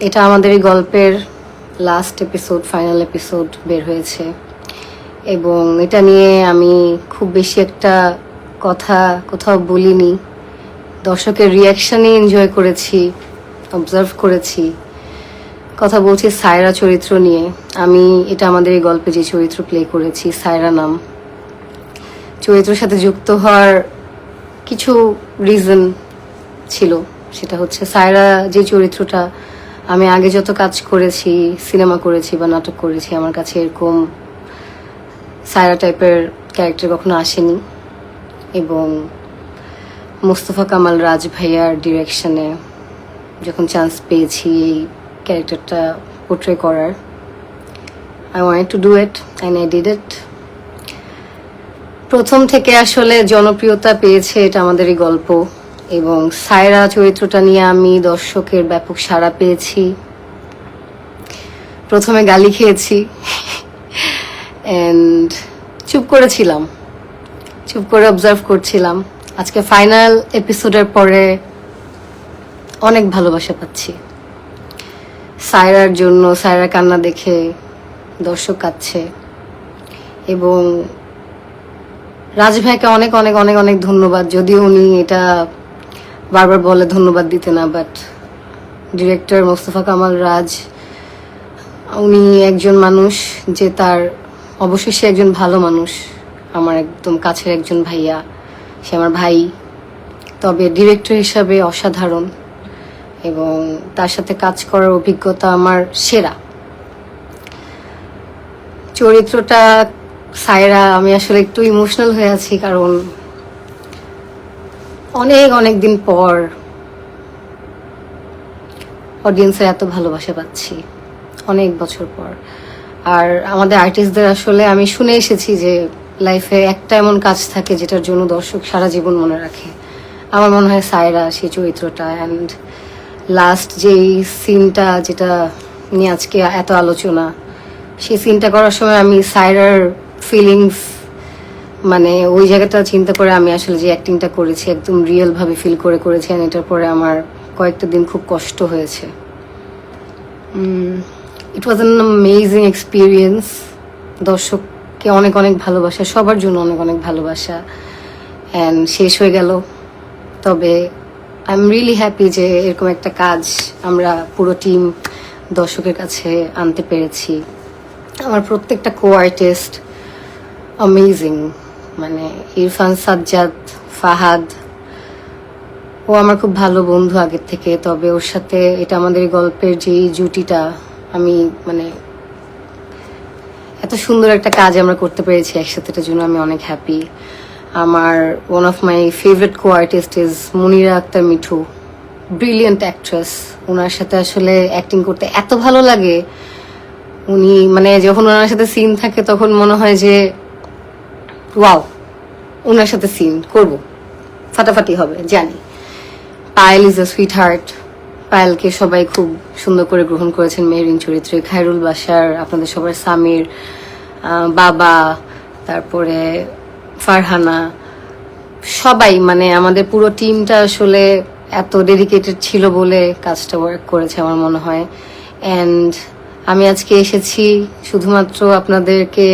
এটা আমাদের এই গল্পের লাস্ট এপিসোড, ফাইনাল এপিসোড বের হয়েছে এবং এটা নিয়ে আমি খুব বেশি একটা কথা কোথাও বলিনি। দর্শকের রিয়াকশনই এনজয় করেছি, অবজার্ভ করেছি। কথা বলছি সায়রা চরিত্র নিয়ে। আমি এটা আমাদের এই গল্পে যে চরিত্র প্লে করেছি, সায়রা নাম, চরিত্রের সাথে যুক্ত হওয়ার কিছু রিজন ছিল। সেটা হচ্ছে সায়রা যে চরিত্রটা, আমি আগে যত কাজ করেছি, সিনেমা করেছি বা নাটক করেছি, আমার কাছে এরকম সায়রা টাইপের ক্যারেক্টার কখনো আসেনি। এবং মোস্তফা কামাল রাজ ভাইয়ার ডিরেকশনে যখন চান্স পেয়েছি এই ক্যারেক্টারটা পোর্ট্রে করার, I wanted to do it and I did it. প্রথম থেকে আসলে জনপ্রিয়তা পেয়েছে এটা আমাদের এই গল্প, এবং সায়রা চরিত্রটা নিয়ে আমি দর্শকের ব্যাপক সাড়া পেয়েছি। প্রথমে গালি খেয়েছি এন্ড চুপ করেছিলাম, চুপ করে অবজার্ভ করছিলাম। আজকে ফাইনাল এপিসোডের পরে অনেক ভালোবাসা পাচ্ছি সায়রার জন্য। সায়রার কান্না দেখে দর্শক কাঁদছে এবং রাজ ভাইকে অনেক অনেক অনেক অনেক ধন্যবাদ। যদিও উনি এটা বারবার বলে ধন্যবাদ দিতে না, বাট ডিরেক্টর মোস্তফা কামাল রাজ, উনি একজন মানুষ যে তার অবশ্যই সে একজন ভালো মানুষ, আমার একদম কাছের একজন ভাইয়া, সে আমার ভাই, তবে ডিরেক্টর হিসাবে অসাধারণ এবং তার সাথে কাজ করার অভিজ্ঞতা আমার সেরা। চরিত্রটা সায়রা, আমি আসলে একটু ইমোশনাল হয়ে আছি কারণ অনেক অনেক দিন পর অডিয়েন্সের এত ভালোবাসা পাচ্ছি, অনেক বছর পর। আর আমাদের আর্টিস্টদের আসলে আমি শুনে এসেছি যে লাইফে একটা এমন কাজ থাকে যেটার জন্য দর্শক সারা জীবন মনে রাখে। আমার মনে হয় সায়রা সেই চরিত্রটা। অ্যান্ড লাস্ট যেই সিনটা যেটা নিয়ে আজকে এত আলোচনা, সেই সিনটা করার সময় আমি সায়রার ফিলিংস, মানে ওই জায়গাটা চিন্তা করে আমি আসলে যে অ্যাক্টিংটা করেছি একদম রিয়েল ভাবে ফিল করে করেছি। আর এটার পরে আমার কয়েকটা দিন খুব কষ্ট হয়েছে। ইট ওয়াজ অ্যান অ্যামেজিং এক্সপিরিয়েন্স। দর্শককে অনেক অনেক ভালোবাসা, সবার জন্য অনেক অনেক ভালোবাসা। অ্যান্ড শেষ হয়ে গেল, তবে আই এম রিয়েলি হ্যাপি যে এরকম একটা কাজ আমরা পুরো টিম দর্শকের কাছে আনতে পেরেছি। আমার প্রত্যেকটা কো আর্টিস্ট অ্যামেজিং, মানে ইরফান, সাজ্জাদ, ফাহাদ, ও আমার খুব ভালো বন্ধু আগের থেকে। তবে ওর সাথে এটা আমাদের গল্পের যে জুটিটা, আমি মানে এত সুন্দর একটা কাজ আমরা করতে পেরেছি একসাথে, এটার জন্য আমি অনেক হ্যাপি। আমার one of my favourite co artist is Munira Akhter Mithu, brilliant actress. ওনার সাথে আসলে অ্যাক্টিং করতে এত ভালো লাগে। উনি মানে যখন ওনার সাথে সিন থাকে তখন মনে হয় যে ওয়াও, ওনার সাথে সিন করব, ফাটাফাটি হবে জানি। Payel is a sweetheart. পায়েলকে সবাই খুব সুন্দর করে গ্রহণ করেছেন মেহরিন চরিত্রে। খায়রুল বাশার, আপনাদের সবার সামির, বাবা, তারপরে ফারহানা, সবাই, মানে আমাদের পুরো টিমটা আসলে এত ডেডিকেটেড ছিল বলে কাজটা ওয়ার্ক করেছে আমার মনে হয়। অ্যান্ড আমি আজকে এসেছি শুধুমাত্র আপনাদেরকে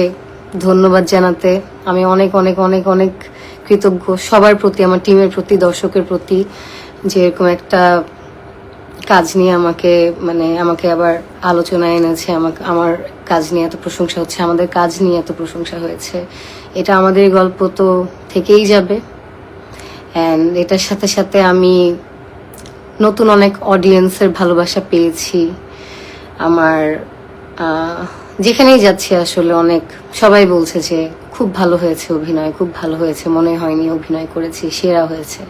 ধন্যবাদ জানাতে। আমি অনেক অনেক অনেক অনেক কৃতজ্ঞ সবার প্রতি, আমার টিমের প্রতি, দর্শকের প্রতি, যে এরকম একটা কাজ নিয়ে আমাকে আবার আলোচনায় এনেছে। আমার কাজ নিয়ে এত প্রশংসা হচ্ছে, আমাদের কাজ নিয়ে এত প্রশংসা হয়েছে। এটা আমাদের গল্প তো থেকেই যাবে। অ্যান্ড এটার সাথে সাথে আমি নতুন অনেক অডিয়েন্সের ভালোবাসা পেয়েছি। আমার যেখানেই যাচ্ছি আসলে অনেক সবাই বলছে যে খুব ভালো হয়েছে অভিনয়, খুব ভালো হয়েছে, মনে হয়নি অভিনয় করেছি, সেরা হয়েছে।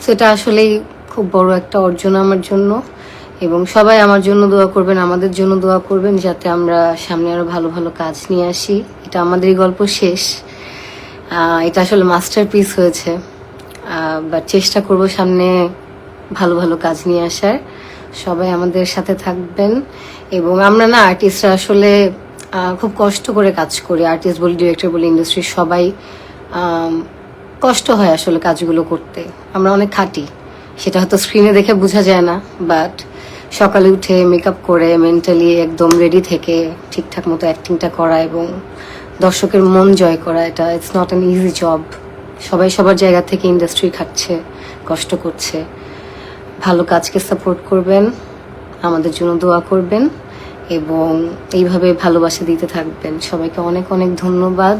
সো এটা আসলেই খুব বড় একটা অর্জন আমার জন্য। এবং সবাই আমার জন্য দোয়া করবেন, আমাদের জন্য দোয়া করবেন, যাতে আমরা সামনে আরো ভালো ভালো কাজ নিয়ে আসি। এটা আমাদেরই গল্প শেষ, এটা আসলে মাস্টারপিস হয়েছে, বাট চেষ্টা করব সামনে ভালো ভালো কাজ নিয়ে আসার। সবাই আমাদের সাথে থাকবেন। এবং আমরা না আর্টিস্টরা আসলে খুব কষ্ট করে কাজ করি, আর্টিস্ট বলি, ডিরেক্টর বলি, ইন্ডাস্ট্রির সবাই কষ্ট হয় আসলে কাজগুলো করতে। আমরা অনেক খাটি, সেটা হয়তো স্ক্রিনে দেখে বোঝা যায় না, বাট সকালে উঠে মেকআপ করে মেন্টালি একদম রেডি থেকে ঠিকঠাক মতো অ্যাক্টিংটা করা এবং দর্শকের মন জয় করা, এটা it's not an easy job. সবাই সবার জায়গা থেকে ইন্ডাস্ট্রি খাচ্ছে, কষ্ট করছে। ভালো কাজকে সাপোর্ট করবেন, আমাদের জন্য দোয়া করবেন এবং এইভাবে ভালোবাসা দিতে থাকবেন। সবাইকে অনেক অনেক ধন্যবাদ।